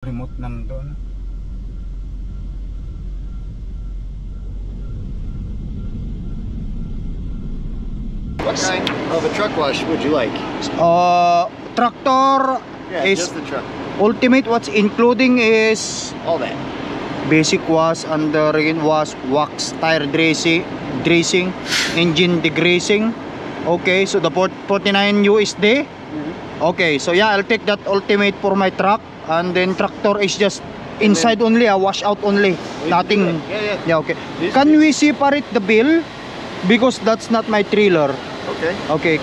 Remote nandun. What kind of a truck wash would you like? Tractor Yeah, is just the truck. ultimate. What's including is All that. basic wash, underrain wash, wax, tire dressing, engine degreasing. Okay, so the 49 USD. Okay, so yeah, I'll take that ultimate for my truck, and then tractor is just inside only, wash out only, nothing. Yeah. Okay. Can we separate the bill because that's not my trailer? Okay. Okay.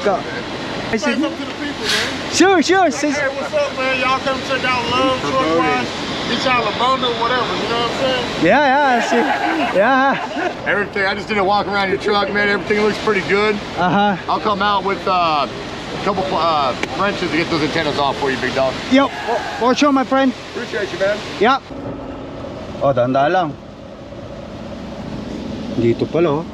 Say something to the people, man. Sure. Hey, what's up, man? Y'all come check out Love Truck Wash. Get y'all a bundle, whatever. You know what I'm saying? Yeah. Everything. I just did a walk around your truck, man. Everything looks pretty good. I'll come out with a couple wrenches to get those antennas off for you, big dog. Yep. For sure, my friend. Appreciate you, man. Yeah. Oh, dahan-dahan lang. Dito pala, oh.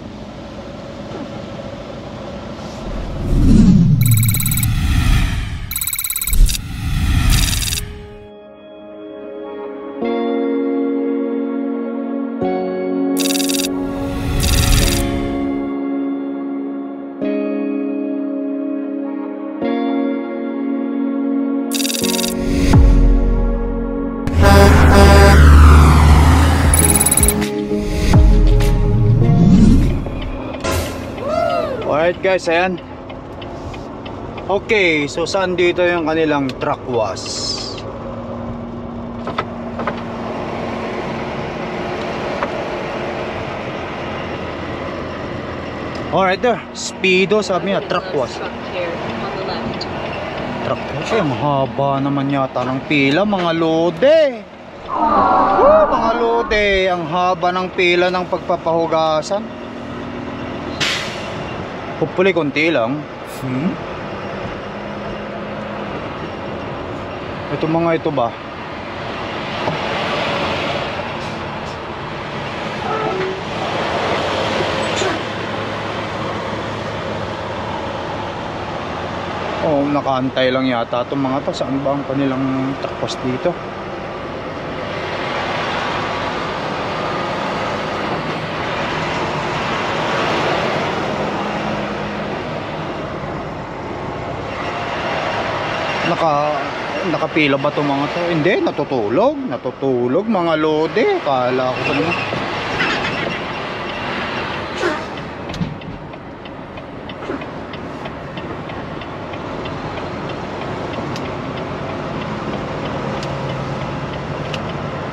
Alright guys, ayan. Okay, so saan dito yung kanilang truck wash? Alright there, Speedo sabi niya, truck wash. Truck wash, eh, mahaba naman yata ng pila, mga lode. Mga lode, ang haba ng pila ng pagpapahugasan. Hopefully konti lang. Ito mga ito ba? Oh, nakaantay lang yata itong mga to. Saan ba ang kanilang truck wash dito? Nakapila ba itong mga to? Hindi, natutulog mga lode. Kala ko pa naman.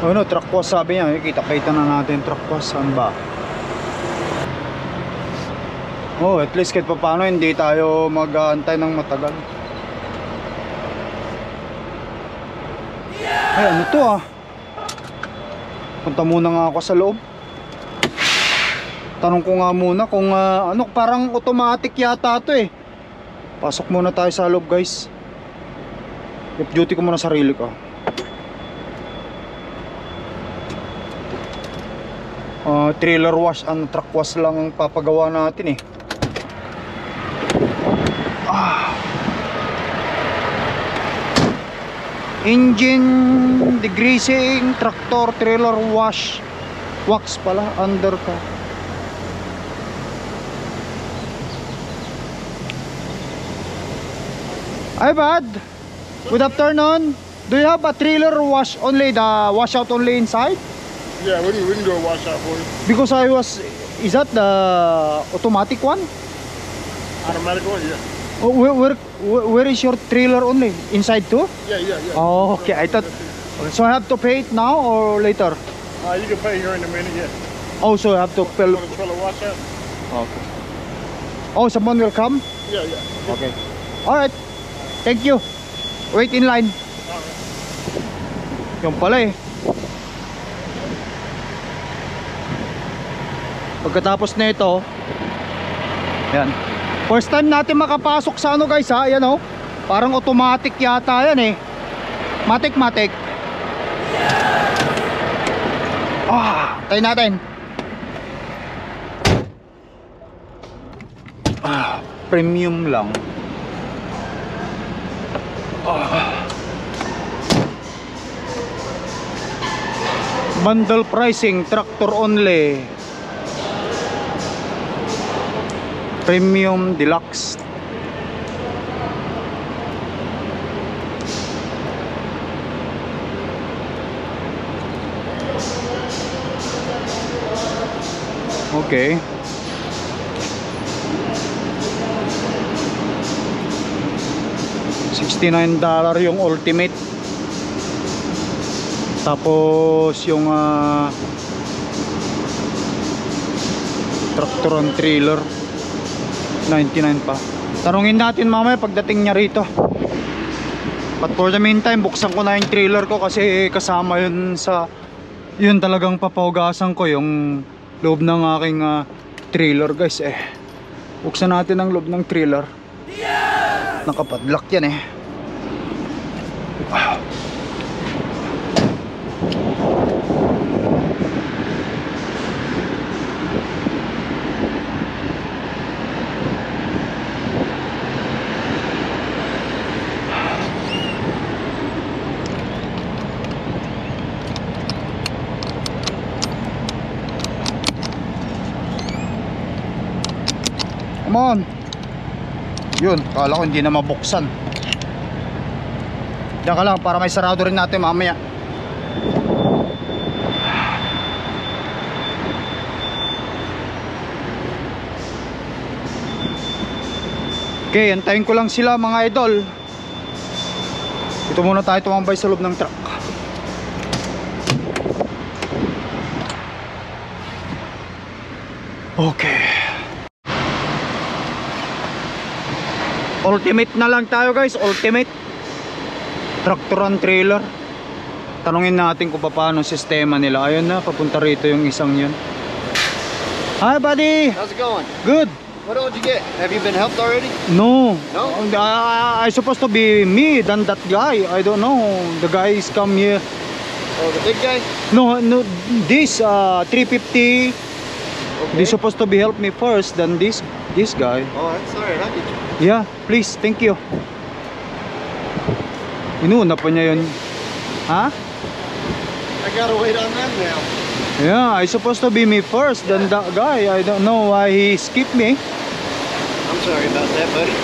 Ano, truck wash sabi niya. Kita na natin truck wash. Saan ba? Oh, at least kahit pa paano hindi tayo mag-aantay ng matagal. Ay, ano to ah? Punta muna nga ako sa loob. Tanong ko nga muna kung ano, parang automatic yata to eh. Pasok muna tayo sa loob guys. Off duty ko muna sarili ko. Trailer wash and truck wash lang ang papagawa natin eh. Engine degreasing, tractor, trailer wash, wax pala, undercut. Hi bud, good afternoon. Do you have a trailer wash only, the washout only inside? Yeah, we can do a washout for you. Because is that the automatic one? Automatic one, yeah. Oh, where is your trailer only? Inside too? Yeah. Oh, okay. I thought. So I have to pay it now or later? You can pay here in a minute, yeah. Oh, so I have to pay. Want a trailer washout? Okay. Oh, someone will come? Yeah. Okay. Alright. Thank you. Wait in line. Yung pala eh. Pagkatapos na ito, yan. First time natin makapasok sa ano guys ha, yan oh. Parang automatic yata yan eh. Matik. Tayo natin. Premium lang. Bundle pricing, tractor only. Premium Deluxe. Okay. $69 yung ultimate. Tapos yung tractor and trailer 99 pa. Tanungin natin mamaya pagdating niya rito. But for the meantime, buksan ko na yung trailer ko kasi kasama yun sa yun talagang papahugasan ko yung loob ng aking trailer, guys. Buksan natin ang loob ng trailer. Nakapadlock yan eh. Come on. Yun, kala ko hindi na mabuksan. Diyan ka lang para may sarado rin natin mamaya. Okay, antayin ko lang sila mga idol. Ito muna tayo tumambay sa loob ng truck. Okay. Ultimate na lang tayo, guys. Ultimate tractor and trailer. Tanungin natin kung paano sistema nila. Ayun na, papunta rito yung isang yun. Hi buddy. How's it going? Good. What did you get? Have you been helped already? No. No? I supposed to be me than that guy. I don't know. The guy is come here. Oh, the big guy? No, this 350. Okay. They supposed to be help me first than this guy. Oh, that's alright. I'll get you. Yeah, please, thank you. Inuuna pa niya yun. Ha? I gotta wait on them now. Yeah, I supposed to be me first than that guy. I don't know why he skipped me. I'm sorry about that, buddy.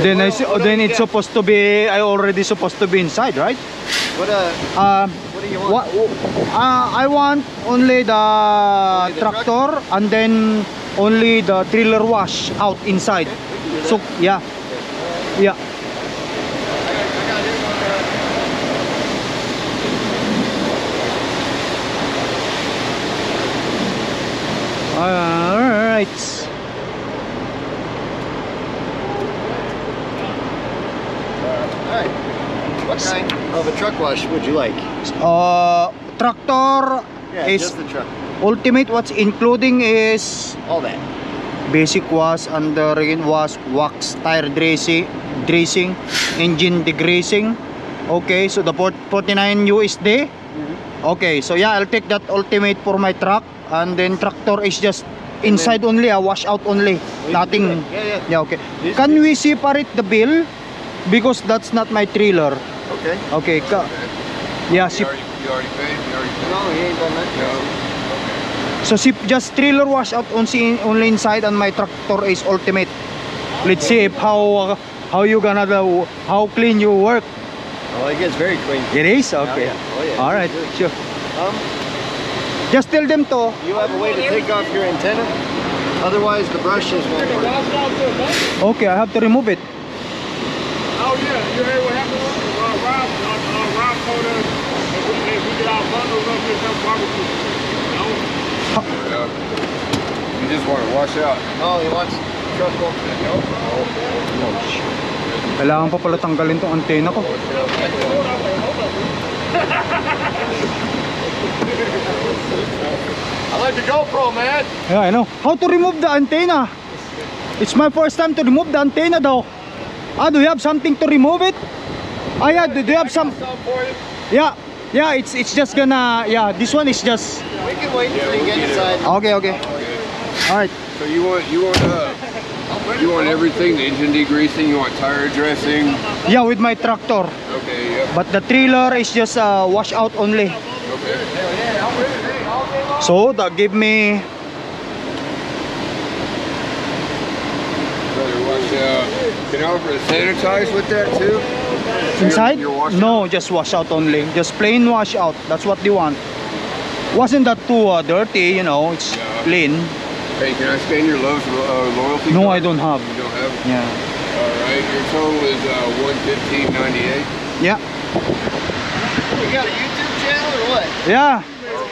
Then what then do you it's get? supposed to be. I already supposed to be inside, right? What do you want? I want only the Only the tractor and then only the trailer wash out inside. So yeah, yeah. All right. Alright. What kind of a truck wash would you like? Tractor Yeah, is just the truck. ultimate. What's including is All that. basic wash, under wash, wax, tire dressing, engine degreasing. Okay, so the 49 USD. Okay, so yeah, I'll take that ultimate for my truck, and then tractor is just inside only, wash out only, nothing. Yeah. Okay. Can we separate the bill because that's not my trailer? Okay. Okay. Yeah, You already paid? No, he ain't done that. No. so just trailer wash out only inside, and my tractor is ultimate. Let's see if how you gonna do, how clean you work. Oh, it gets very clean. It is okay. Oh, yeah. All right, sure. Um, Just tell them to. you have a way to take off your antenna? Otherwise, the brushes won't work. Okay, I have to remove it. Oh yeah, you heard what happened with Rob told us if we get our bundles up here, some barbecue. You just want to wash out. Oh, he wants truck open. Kailangan pa pala tanggalin tong antena ko. I like the GoPro, man. Yeah, I know. How to remove the antenna? It's my first time to remove the antenna though. Do you have something to remove it? Yeah, do you have some? Some for you. Yeah, it's just gonna, yeah, this one is just, We can wait until you get inside. okay. All right. So you want You want everything? The engine degreasing? You want tire dressing? Yeah, with my tractor. Okay, yep. But the trailer is just wash out only. Okay. So that give me Better wash out. Can I offer to sanitize with that too? inside. Your wash No, just wash out only. Just plain wash out. That's what they want. Wasn't that too dirty? You know, it's Yeah. clean. Hey, can I scan your Lowe's loyalty No, I card? don't have. You don't have it? Yeah. Alright, your total is $115.98. Yeah. You got a YouTube channel or what? Yeah.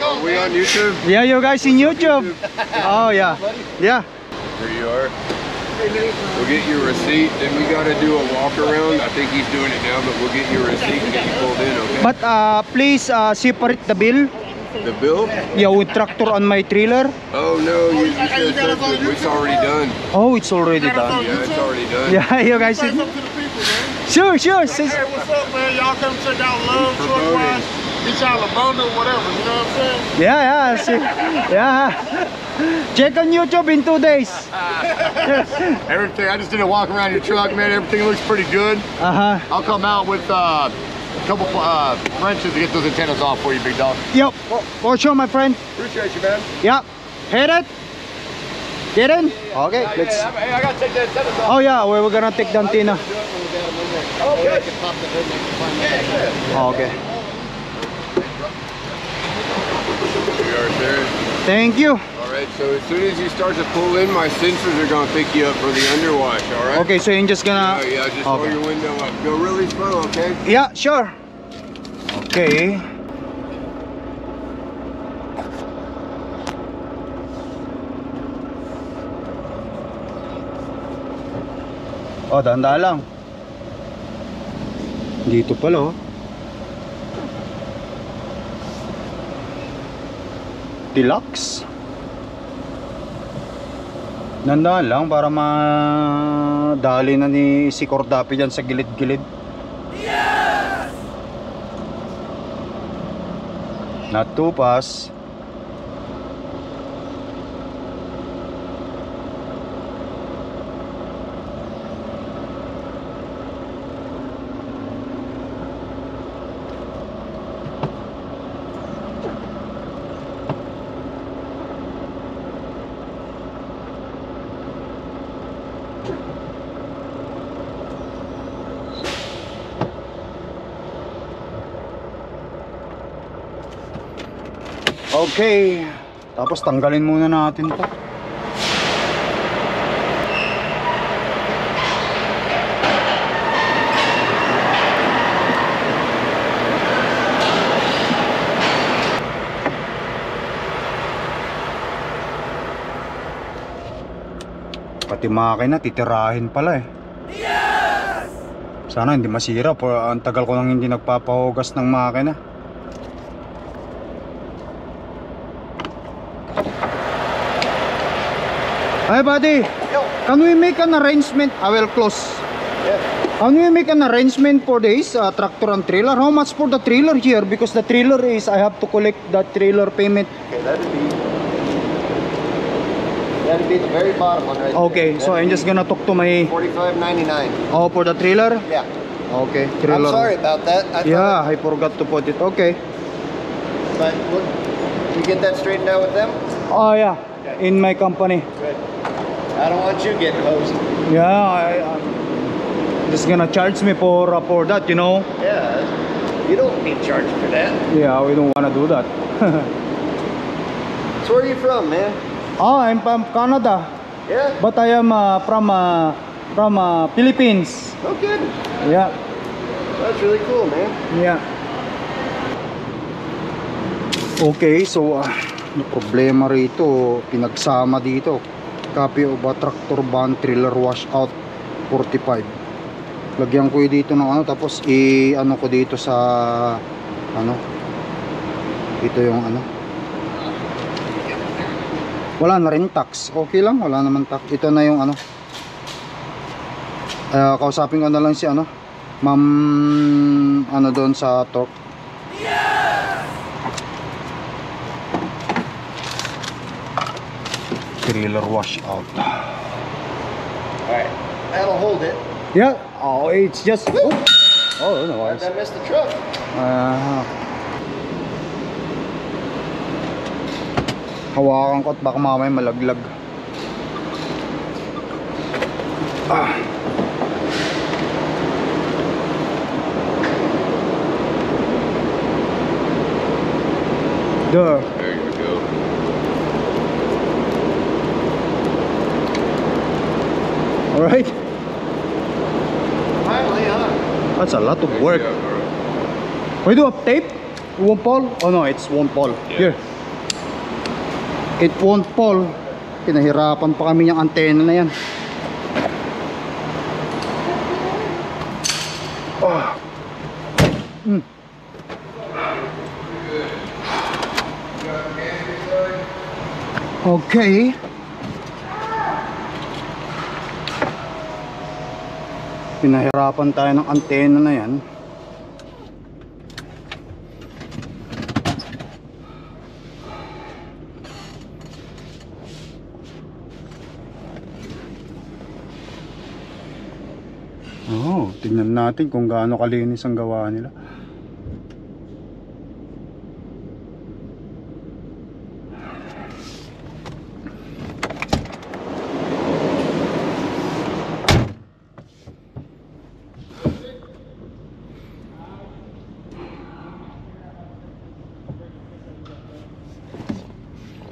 Are we on YouTube? Yeah, you guys in YouTube. Oh yeah. Yeah. There you are. We'll get your receipt, then we gotta do a walk around. I think he's doing it now, but we'll get your receipt and get you pulled in, okay? But please separate the bill. The bill? Yeah, with tractor on my trailer. Oh no, you said that it's already done. Oh, it's already done. Yeah, it's already done. Yeah, you guys. Say something to the people, man. Sure, sure. Hey, what's up, man? Y'all come check out Love Truck Wash. Get y'all a bundle, whatever. You know what I'm saying? Yeah, yeah, see. Yeah. Check on YouTube in 2 days. Everything. I just did a walk around your truck, man. Everything looks pretty good. I'll come out with a couple wrenches to get those antennas off for you, big dog. Yep, for sure, my friend. Appreciate you, man. Yeah. Hit it. Get in. Okay, let's. Hey, I gotta take the antennas off. Oh yeah, we're gonna take the antenna. Oh, good. Okay. Here you are, sir. Thank you. Alright, so as soon as you start to pull in, my sensors are gonna pick you up for the underwash, alright? Okay, so you're just gonna. Yeah, just roll Okay. your window up. Go really slow, okay? Yeah, sure. Okay. Oh, dahan-dahan lang. Dito pala oh. Deluxe. Dahan-dahan lang para madali na ni si Cordapi dyan sa gilid-gilid. Not too fast. Okay, tapos tanggalin muna natin to. Pati makina titirahin pala eh. Sana hindi masira, ang tagal ko nang hindi nagpapahugas ng makina. Hi buddy, can we make an arrangement? I will close. Can we make an arrangement for this tractor and trailer? How much for the trailer here? Because the trailer is, I have to collect the trailer payment. Okay, that'd be the very bottom one right Okay, so I'm just gonna talk to my... $45.99. Oh, for the trailer? Yeah. Okay, I'm trailer. sorry about that. Yeah, I forgot to put it. Okay. But look, you get that straightened out with them? Oh yeah, in my company. Good. I don't want you getting hosed. Yeah, I'm just gonna charge me for that, you know? Yeah. You don't need charged for that. Yeah, we don't wanna do that. So where are you from, man? Oh, I'm from Canada. Yeah? But I am from Philippines. No kidding. Yeah, That's really cool, man. yeah. Okay, so yung problema rito, pinagsama dito. Copy of a tractor van trailer washout 45. Lagyan ko dito ng ano, tapos i-ano ko dito sa ano. Ito yung ano. Wala na rin tax. Okay lang, wala naman tax. Ito na yung ano. Kausapin ko na lang si ano, ma'am, ano doon sa torque. Trailer washout. Alright. That'll hold it. Yeah. Oh, it's just... Oh, no. I missed the truck. Hawakan ko at baka mamaya malaglag. Duh. There you go. Alright. Finally, huh? That's a lot of work. Yeah, all right. We do a tape? It won't fall? Oh no, it won't fall. Yeah. Here. It won't fall. Pinahirapan pa kami yung antena na yan. Okay. Pinahirapan tayo ng antena na yan. Oh, tingnan natin kung gaano kalinis ang gawa nila.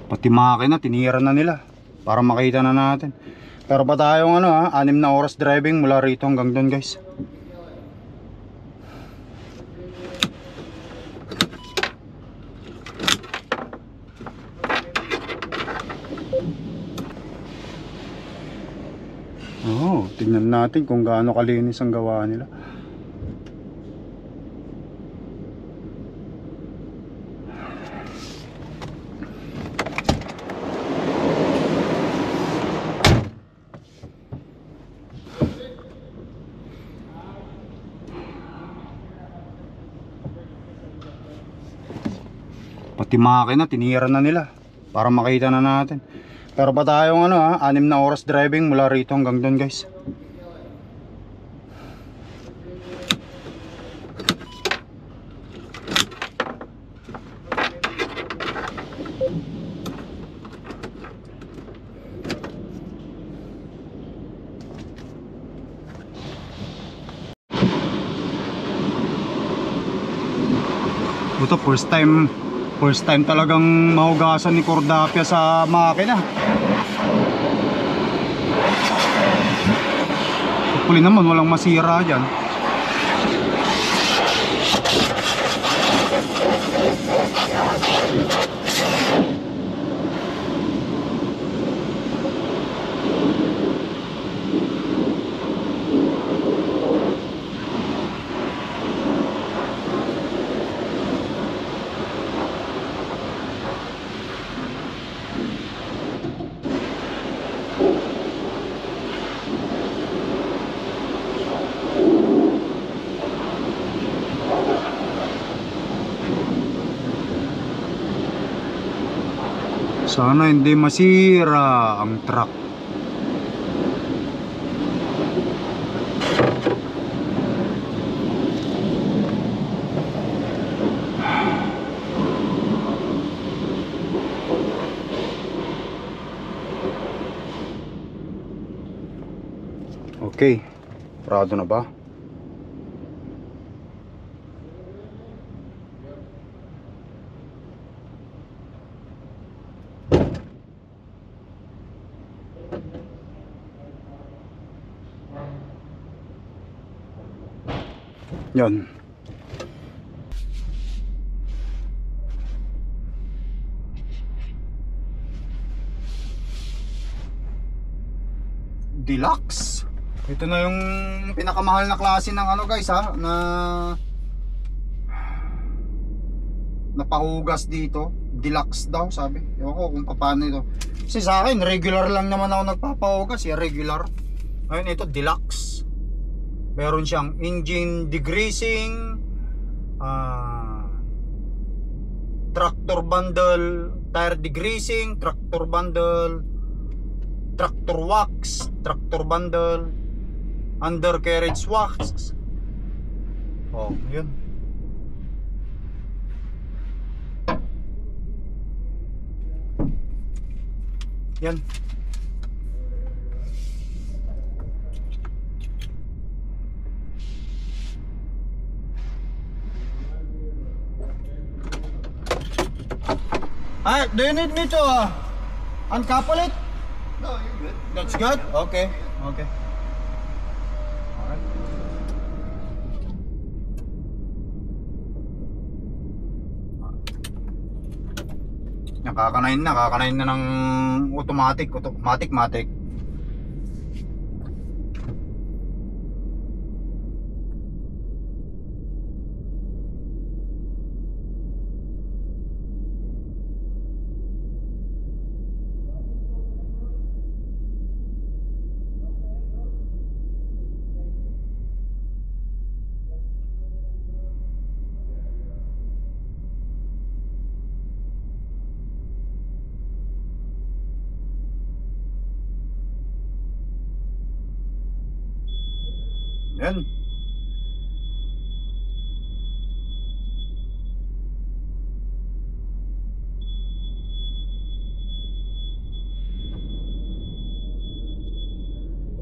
Pati makina tinira na nila para makita na natin. Pero pa tayong 6 na oras driving mula rito hanggang doon, guys. Oh, tingnan natin kung gaano kalinis ang gawa nila. Pati makina tinira na nila para makita na natin. Pero pa tayong 6 na oras driving mula rito hanggang doon, guys. Ito first time talagang mahugasan ni Cordapia sa makina. Hopefully naman walang masira dyan. Sana hindi masira ang truck. Okay, prado na ba? Yan. Deluxe. Ito na yung pinakamahal na klase ng guys na napahugas dito. Deluxe daw sabi. Ewan ko kung paano ito. Kasi sa akin regular lang naman ako nagpapahugas, regular. Ngayon ito deluxe. Meron siyang engine degreasing, tractor bundle, tire degreasing, tractor bundle, tractor wax, tractor bundle, undercarriage wax. Oh, yun. Yan. Hi, do you need me to uncouple it? No, you're good. That's good? Okay. Okay. Alright. Nakakanain na ng automatic. Yan.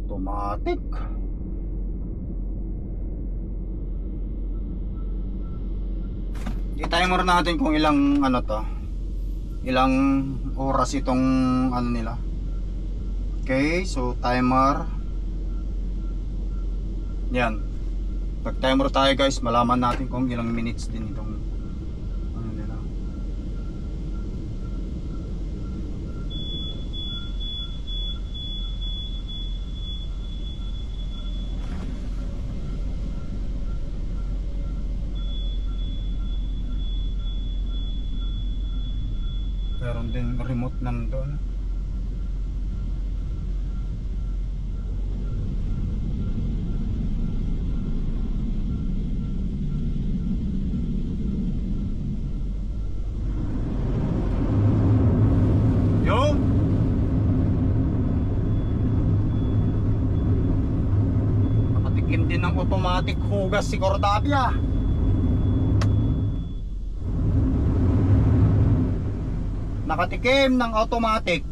Automatic. I-timer natin kung ilang ano to. Ilang oras itong ano nila. Okay, so timer. Yan. Pag timer tayo guys, malaman natin kung ilang minutes din itong ano nila. Meron din remote nandun. Din ng automatic hugas si Cordapia. Nakatikim ng automatic.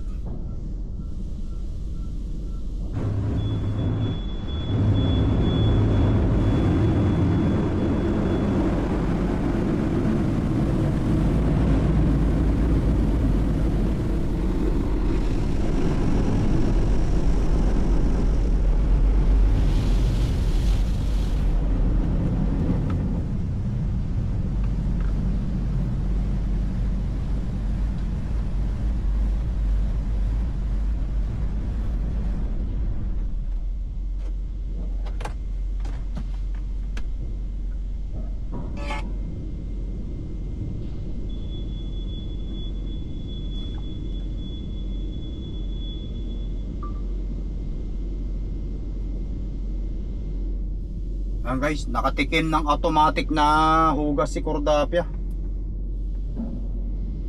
Ayan guys, nakatikim ng automatic na hugas si Cordapia.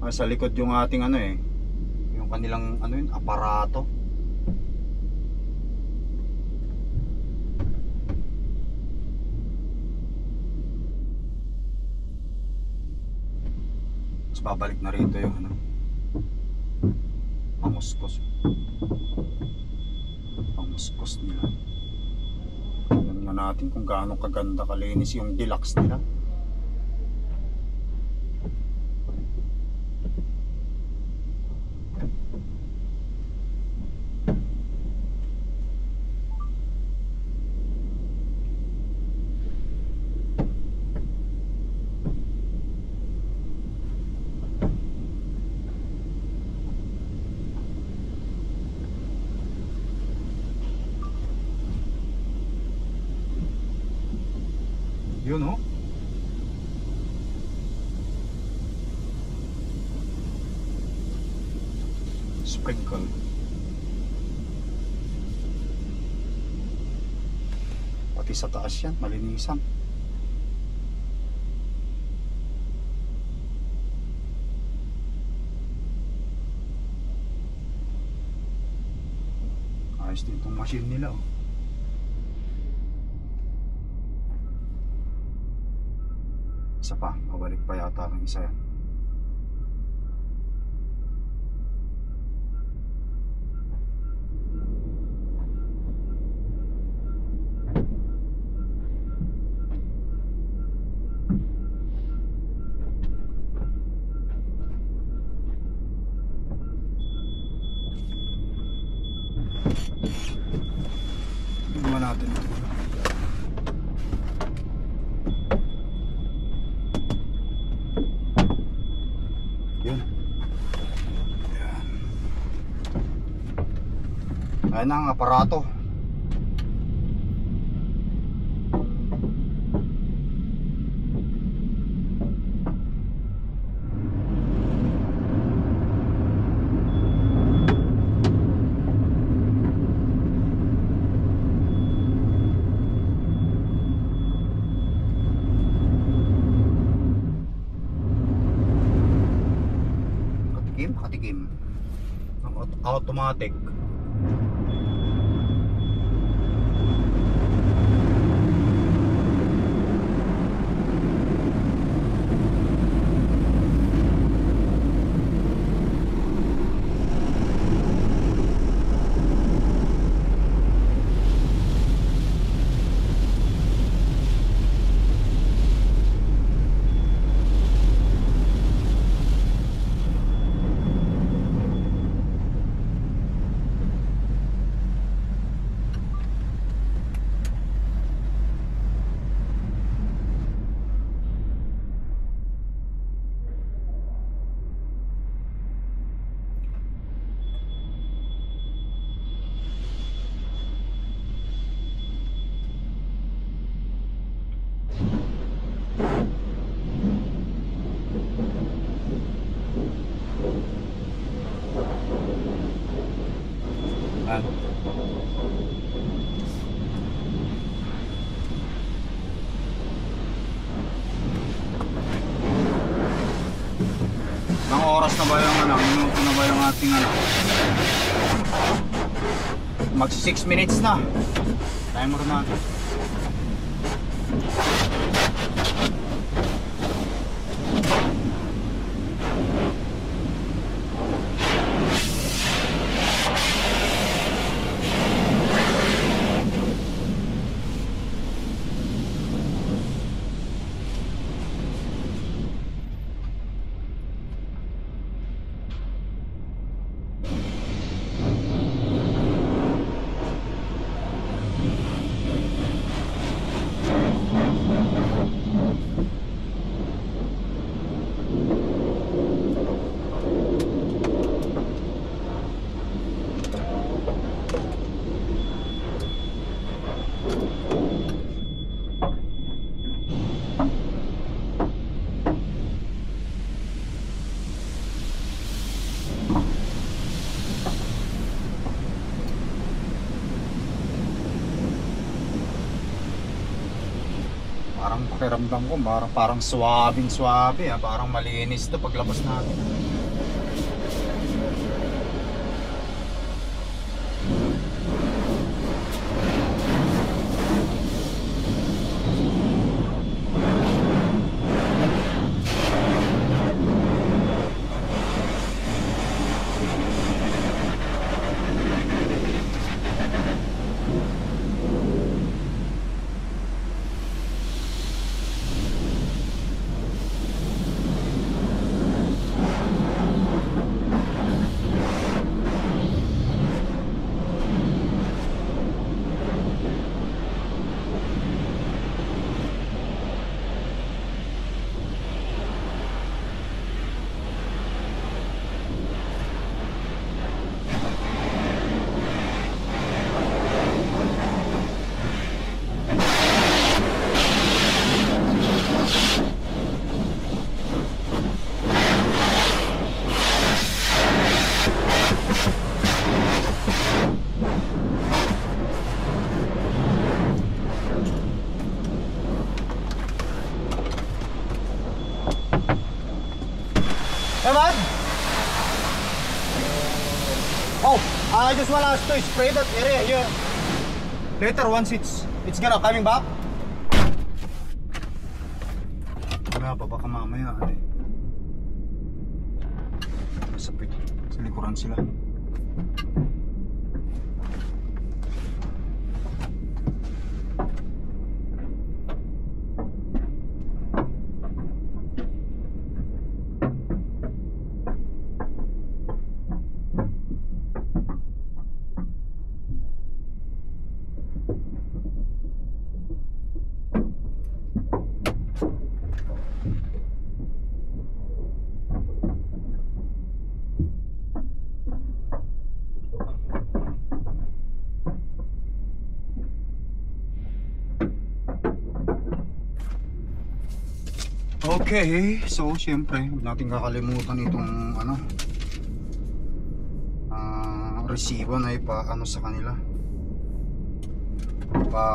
Sa likod yung ating ano yung kanilang ano yun, aparato. Mas babalik na rito yung ano, pamuskos nila. Tingnan natin kung gaano kaganda kalinis yung deluxe nila. Yun oh. Sprinkle. Pati sa taas yan, malinisan. Ayos din itong machine nila oh. Isa pa, mabalik pa yata ng isa yan. Tingnan natin ito. Yun. Ayan. Ayan ang aparato. Katikim ang automatic. Ilang oras na ba yung minuto na ba yung ating mag 6 minutes na. Timer natin. Parang pakiramdam ko, parang swabing-swabe, parang malinis to paglabas natin. I just want us to spray that area here. Later, once it's gonna coming back. Mamaya pa, baka mamaya masapit. Sa likuran sila. Okay, so syempre huwag natin kakalimutan itong resibo na ipa sa kanila, pa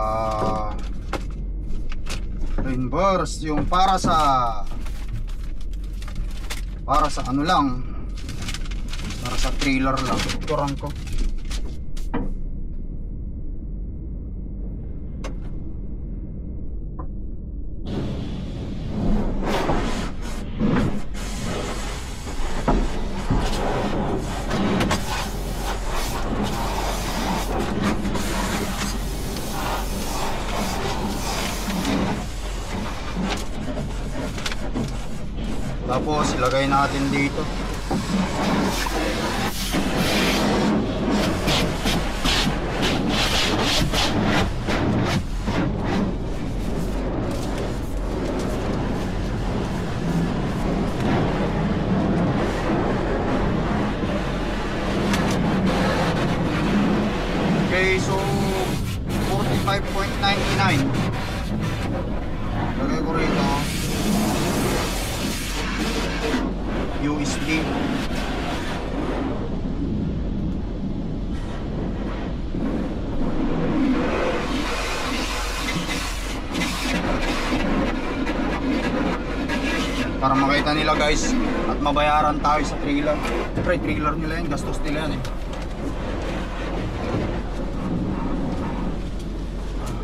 reimburse yung para sa lang, para sa trailer lang. Turan ko. Tapos ilagay natin dito. Okay, so 45.99. Lagay ko rito USD. Para makita nila guys at mabayaran tayo sa trailer. Siyempre trailer nila yan, gastos nila yan eh.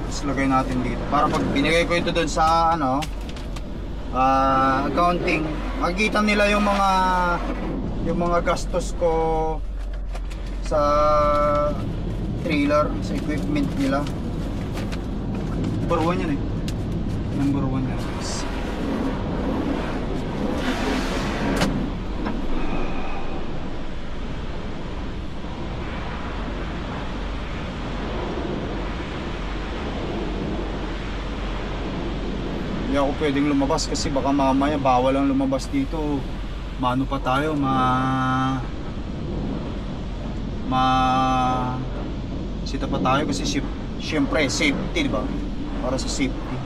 Tapos lagay natin dito para pag binigay ko ito dun sa accounting, makikita nila yung mga gastos ko sa trailer, sa equipment nila. Number 1 yan eh. Number 1 yan. Hindi ako pwedeng lumabas kasi baka mamaya bawal ang lumabas dito. Mano pa tayo, sita pa tayo kasi syempre safety, di ba? Para sa safety.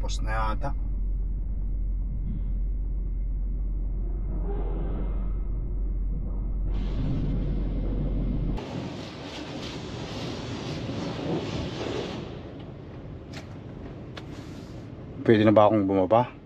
Tapos na yata. Pwede na ba akong bumaba?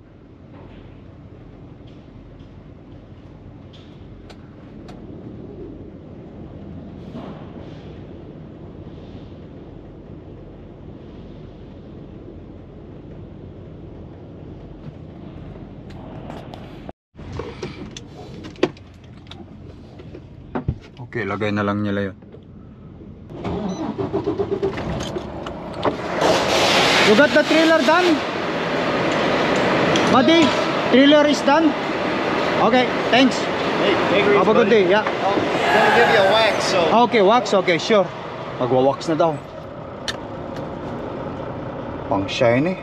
Okay, lagay na lang nila yun. You got the trailer done? Buddy, trailer is done? Okay, thanks. Hey, Have a good day, yeah. I'm gonna give you a wax, so. Okay, wax, okay, sure. Magwa-wax na daw. Pang shiny.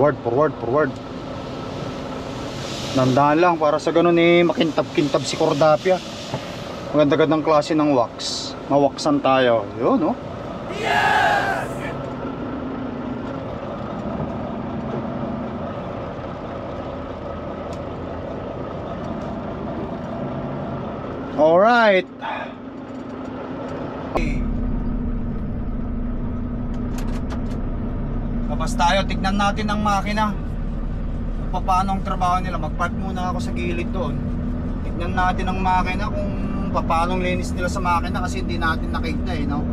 Forward. Nandaan lang para sa ganun makintab-kintab si Cordapia. Maganda-gandang klase ng wax. Mawaksan tayo. Yun, no? Yes! Alright. Labas tayo, tignan natin ang makina. Paano ang trabaho nila. Mag-park muna ako sa gilid doon. Tignan natin ang makina kung paano ang linis nila sa makina kasi hindi natin nakita no?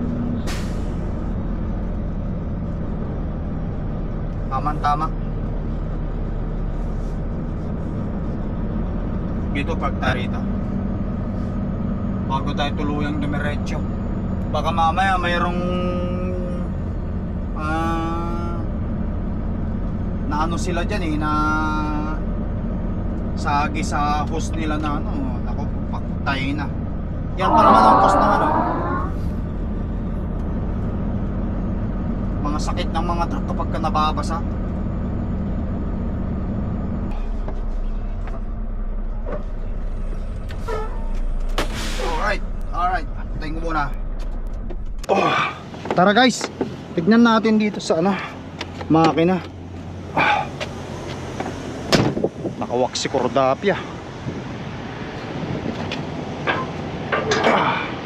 Tama. Dito park tayo rito. Bago tayo tuluyang dumiretso. Baka mamaya mayroong na ano sila dyan na sagi sa host nila na naku, paktay na. Yan pa naman ang cost ng mga sakit ng mga truck kapag ka nababasa. Alright, tayo ko muna. Tara guys, tignan natin dito sa makina. Nakawak si Cordapia.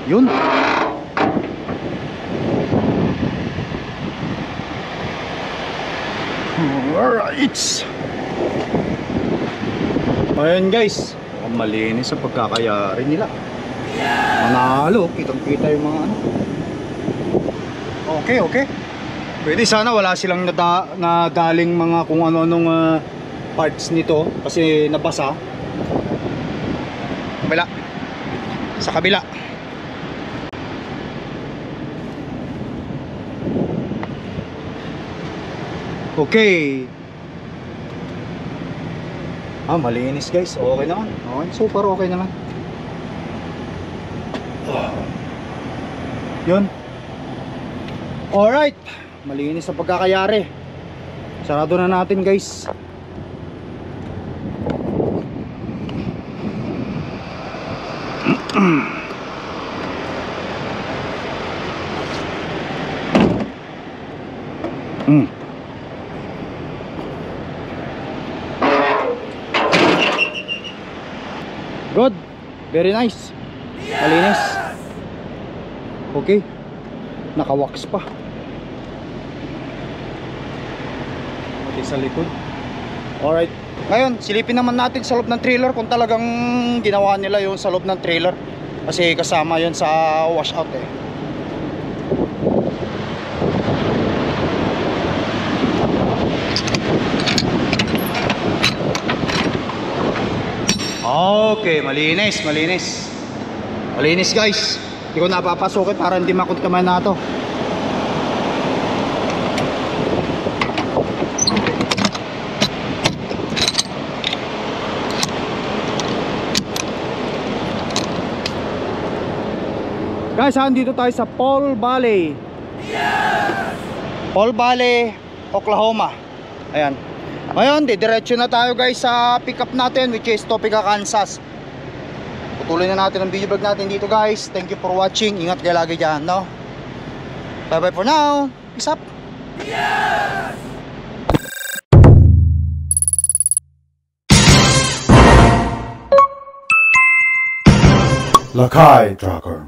Yun. Alright. Ayan guys, malinis sa pagkakayari nila. Manalo, kitang-kita yung mga Okay. Pwede sana wala silang nadaling mga kung ano-anong parts nito kasi nabasa. Sa kabila. Okay. Malinis guys. Okay naman. Okay, super okay naman. Yun. Alright. Malinis sa pagkakayari. Sarado na natin guys. Good. Very nice. Malinis. Okay. Naka-wax pa. Pati sa likod. Alright. Ngayon, silipin naman natin sa loob ng trailer kung talagang ginawa nila yung sa loob ng trailer. Kasi kasama yun sa washout Okay, malinis guys. Hindi ko napapasukin para hindi makuntaman na to. Guys, andito tayo sa Paul Valley. Paul Valley Oklahoma. Ayan. Ngayon, didiretso na tayo guys sa pick up natin, which is Topeka, Kansas. Tutuloy na natin ang video vlog natin dito guys. Thank you for watching. Ingat kayo lagi dyan, no? Bye bye for now. Peace up. Lakai Tracker.